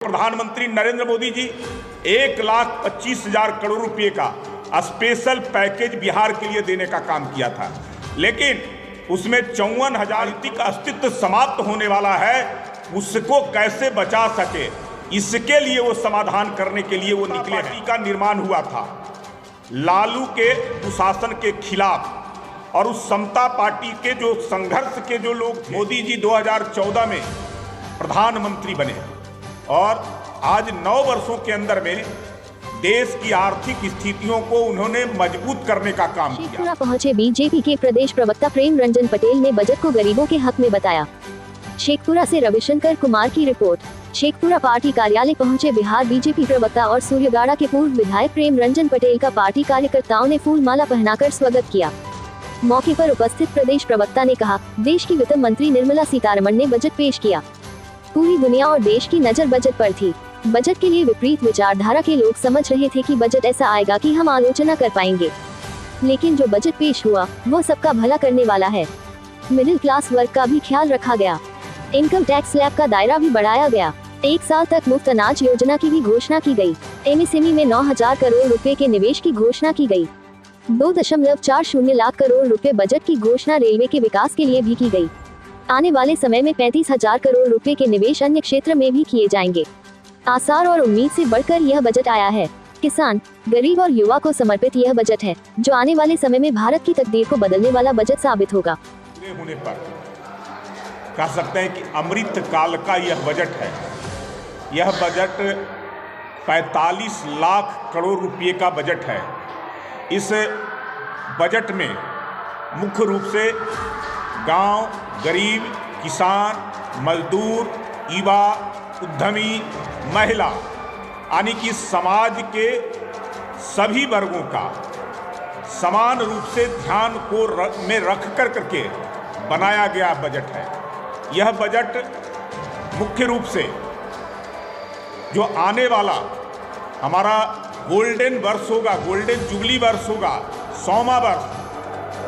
प्रधानमंत्री नरेंद्र मोदी जी 1,25,000 करोड़ रुपए का स्पेशल पैकेज बिहार के लिए देने का काम किया था, लेकिन उसमें 54,000 का अस्तित्व समाप्त होने वाला है। उसको कैसे बचा सके, इसके लिए वो समाधान करने के लिए वो निकले हैं। का निर्माण हुआ था लालू के कुशासन के खिलाफ, और उस समता पार्टी के जो संघर्ष के जो लोग, मोदी जी 2014 में प्रधानमंत्री बने और आज 9 वर्षों के अंदर में देश की आर्थिक स्थितियों को उन्होंने मजबूत करने का काम किया। शेखपुरा पहुंचे बीजेपी के प्रदेश प्रवक्ता प्रेम रंजन पटेल ने बजट को गरीबों के हक में बताया। शेखपुरा से रविशंकर कुमार की रिपोर्ट। शेखपुरा पार्टी कार्यालय पहुंचे बिहार बीजेपी प्रवक्ता और सूर्यगाड़ा के पूर्व विधायक प्रेम रंजन पटेल का पार्टी कार्यकर्ताओं ने फूल माला पहनाकर स्वागत किया। मौके पर उपस्थित प्रदेश प्रवक्ता ने कहा, देश की वित्त मंत्री निर्मला सीतारमण ने बजट पेश किया। पूरी दुनिया और देश की नजर बजट पर थी। बजट के लिए विपरीत विचारधारा के लोग समझ रहे थे कि बजट ऐसा आएगा कि हम आलोचना कर पाएंगे, लेकिन जो बजट पेश हुआ वो सबका भला करने वाला है। मिडिल क्लास वर्ग का भी ख्याल रखा गया। इनकम टैक्स स्लैब का दायरा भी बढ़ाया गया। 1 साल तक मुफ्त अनाज योजना की भी घोषणा की गई। एमएसएमई में 9,000 करोड़ रुपए के निवेश की घोषणा की गई। 2.40 लाख करोड़ रुपए बजट की घोषणा रेलवे के विकास के लिए भी की गई। आने वाले समय में 35,000 करोड़ रुपए के निवेश अन्य क्षेत्र में भी किए जाएंगे। आसार और उम्मीद से बढ़कर यह बजट आया है। किसान, गरीब और युवा को समर्पित यह बजट है, जो आने वाले समय में भारत की तकदीर को बदलने वाला बजट साबित होगा। होने पर कह सकते हैं कि अमृत काल का यह बजट है। यह बजट 45 लाख करोड़ रुपए का बजट है। इस बजट में मुख्य रूप से गांव, गरीब, किसान, मजदूर, युवा, उद्यमी, महिला यानी कि समाज के सभी वर्गों का समान रूप से ध्यान को में रख करके बनाया गया बजट है। यह बजट मुख्य रूप से जो आने वाला हमारा गोल्डन वर्ष होगा, गोल्डन जुबली वर्ष होगा, 100वां वर्ष,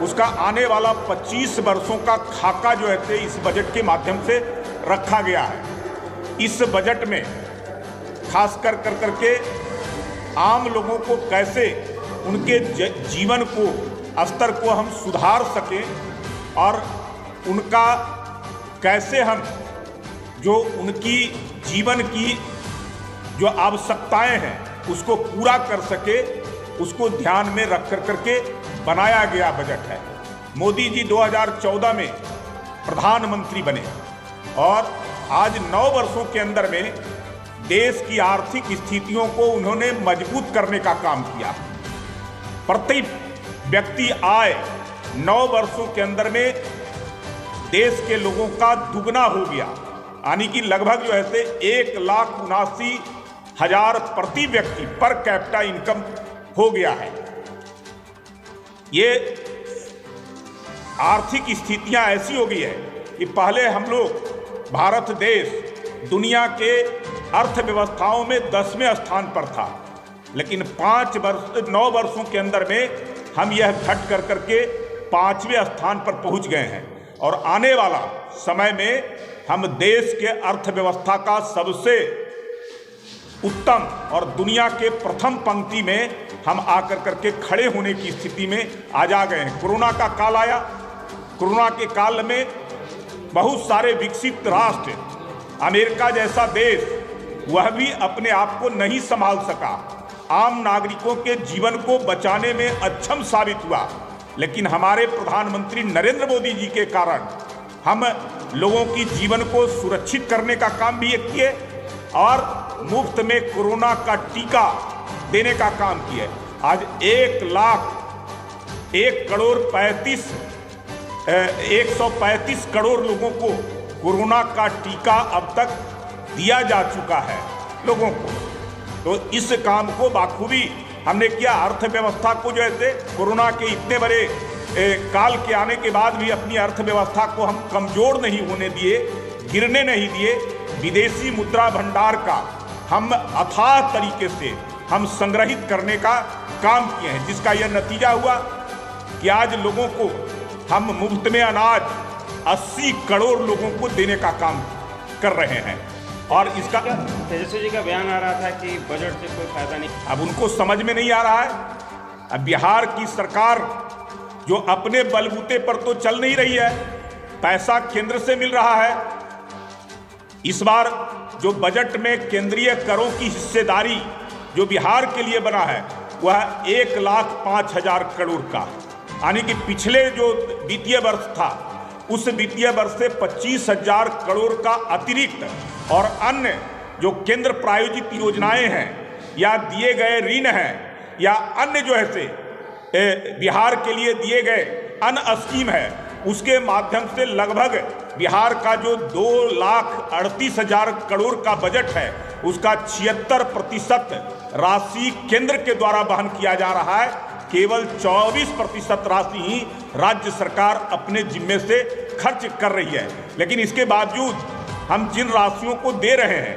उसका आने वाला 25 वर्षों का खाका जो है इस बजट के माध्यम से रखा गया है। इस बजट में खास कर करके आम लोगों को कैसे उनके जीवन को स्तर को हम सुधार सकें और उनका कैसे हम जो उनकी जीवन की जो आवश्यकताएं हैं उसको पूरा कर सके, उसको ध्यान में रख करके बनाया गया बजट है। मोदी जी 2014 में प्रधानमंत्री बने और आज 9 वर्षों के अंदर में देश की आर्थिक स्थितियों को उन्होंने मजबूत करने का काम किया। प्रति व्यक्ति आय 9 वर्षों के अंदर में देश के लोगों का दुगना हो गया, यानी कि लगभग जो है 1,79,000 प्रति व्यक्ति पर कैपिटा इनकम हो गया है। ये आर्थिक स्थितियां ऐसी हो गई है कि पहले हम लोग भारत देश दुनिया के अर्थव्यवस्थाओं में 10वें स्थान पर था, लेकिन 9 वर्षों के अंदर में हम यह घट कर करके 5वें स्थान पर पहुंच गए हैं और आने वाला समय में हम देश के अर्थव्यवस्था का सबसे उत्तम और दुनिया के प्रथम पंक्ति में हम आकर करके खड़े होने की स्थिति में आज आ गए हैं। कोरोना का काल आया। कोरोना के काल में बहुत सारे विकसित राष्ट्र, अमेरिका जैसा देश, वह भी अपने आप को नहीं संभाल सका। आम नागरिकों के जीवन को बचाने में अक्षम साबित हुआ, लेकिन हमारे प्रधानमंत्री नरेंद्र मोदी जी के कारण हम लोगों की जीवन को सुरक्षित करने का काम भी किए और मुफ्त में कोरोना का टीका देने का काम किए। आज 135 करोड़ लोगों को कोरोना का टीका अब तक दिया जा चुका है लोगों को। तो इस काम को बाखूबी हमने किया। अर्थव्यवस्था को जो है कोरोना के इतने बड़े काल के आने के बाद भी अपनी अर्थव्यवस्था को हम कमजोर नहीं होने दिए, गिरने नहीं दिए। विदेशी मुद्रा भंडार का हम अथाह तरीके से हम संग्रहित करने का काम किए हैं, जिसका यह नतीजा हुआ कि आज लोगों को हम मुफ्त में अनाज 80 करोड़ लोगों को देने का काम कर रहे हैं और इसका तेजस्वी जी का बयान आ रहा था कि बजट से कोई फायदा नहीं। अब उनको समझ में नहीं आ रहा है। अब बिहार की सरकार जो अपने बलबूते पर तो चल नहीं रही है, पैसा केंद्र से मिल रहा है। इस बार जो बजट में केंद्रीय करों की हिस्सेदारी जो बिहार के लिए बना है वह 1,05,000 करोड़ का, यानी कि पिछले जो वित्तीय वर्ष था उस वित्तीय वर्ष से 25,000 करोड़ का अतिरिक्त और अन्य जो केंद्र प्रायोजित योजनाएं हैं या दिए गए ऋण हैं या अन्य जो है से बिहार के लिए दिए गए अन्य स्कीम है उसके माध्यम से लगभग बिहार का जो 2,38,000 करोड़ का बजट है उसका 76% राशि केंद्र के द्वारा वहन किया जा रहा है। केवल 24% राशि ही राज्य सरकार अपने जिम्मे से खर्च कर रही है। लेकिन इसके बावजूद हम जिन राशियों को दे रहे हैं,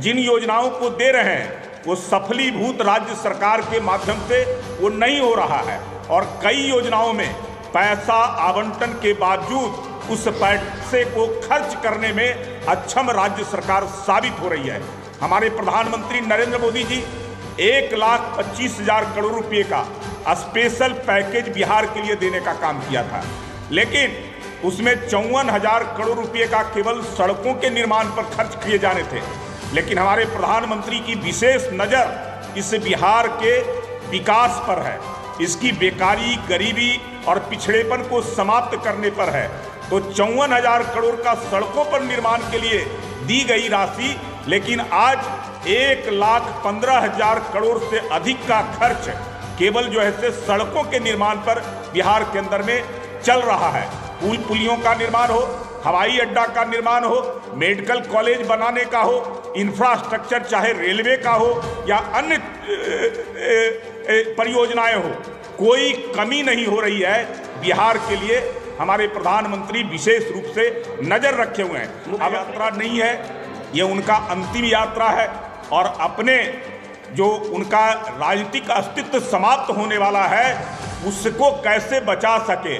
जिन योजनाओं को दे रहे हैं, वो सफलीभूत राज्य सरकार के माध्यम से वो नहीं हो रहा है और कई योजनाओं में पैसा आवंटन के बावजूद उस पैसे को खर्च करने में अक्षम राज्य सरकार साबित हो रही है। हमारे प्रधानमंत्री नरेंद्र मोदी जी 1,25,000 करोड़ रुपए का स्पेशल पैकेज बिहार के लिए देने का काम किया था, लेकिन उसमें 54,000 करोड़ रुपए का केवल सड़कों के निर्माण पर खर्च किए जाने थे। लेकिन हमारे प्रधानमंत्री की विशेष नज़र इस बिहार के विकास पर है, इसकी बेकारी, गरीबी और पिछड़ेपन को समाप्त करने पर है। तो 54,000 करोड़ का सड़कों पर निर्माण के लिए दी गई राशि, लेकिन आज 1,15,000 करोड़ से अधिक का खर्च केवल जो है से सड़कों के निर्माण पर बिहार के अंदर में चल रहा है। पुल पुलियों का निर्माण हो, हवाई अड्डा का निर्माण हो, मेडिकल कॉलेज बनाने का हो, इंफ्रास्ट्रक्चर चाहे रेलवे का हो या अन्य परियोजनाएं हो, कोई कमी नहीं हो रही है। बिहार के लिए हमारे प्रधानमंत्री विशेष रूप से नज़र रखे हुए हैं। अब यात्रा नहीं है, ये उनका अंतिम यात्रा है और अपने जो उनका राजनीतिक अस्तित्व समाप्त होने वाला है उसको कैसे बचा सके,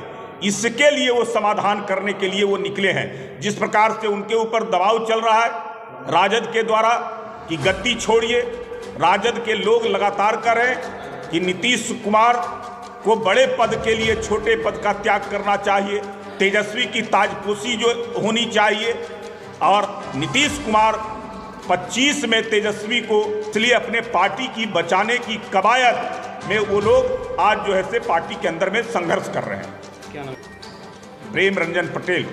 इसके लिए वो समाधान करने के लिए वो निकले हैं। जिस प्रकार से उनके ऊपर दबाव चल रहा है राजद के द्वारा कि गद्दी छोड़िए, राजद के लोग लगातार कर रहे हैं कि नीतीश कुमार को बड़े पद के लिए छोटे पद का त्याग करना चाहिए, तेजस्वी की ताजपोशी जो होनी चाहिए, और नीतीश कुमार 25 में तेजस्वी को इसलिए अपने पार्टी की बचाने की कवायद में वो लोग आज जो है से पार्टी के अंदर में संघर्ष कर रहे हैं। क्या नाम? प्रेम रंजन पटेल।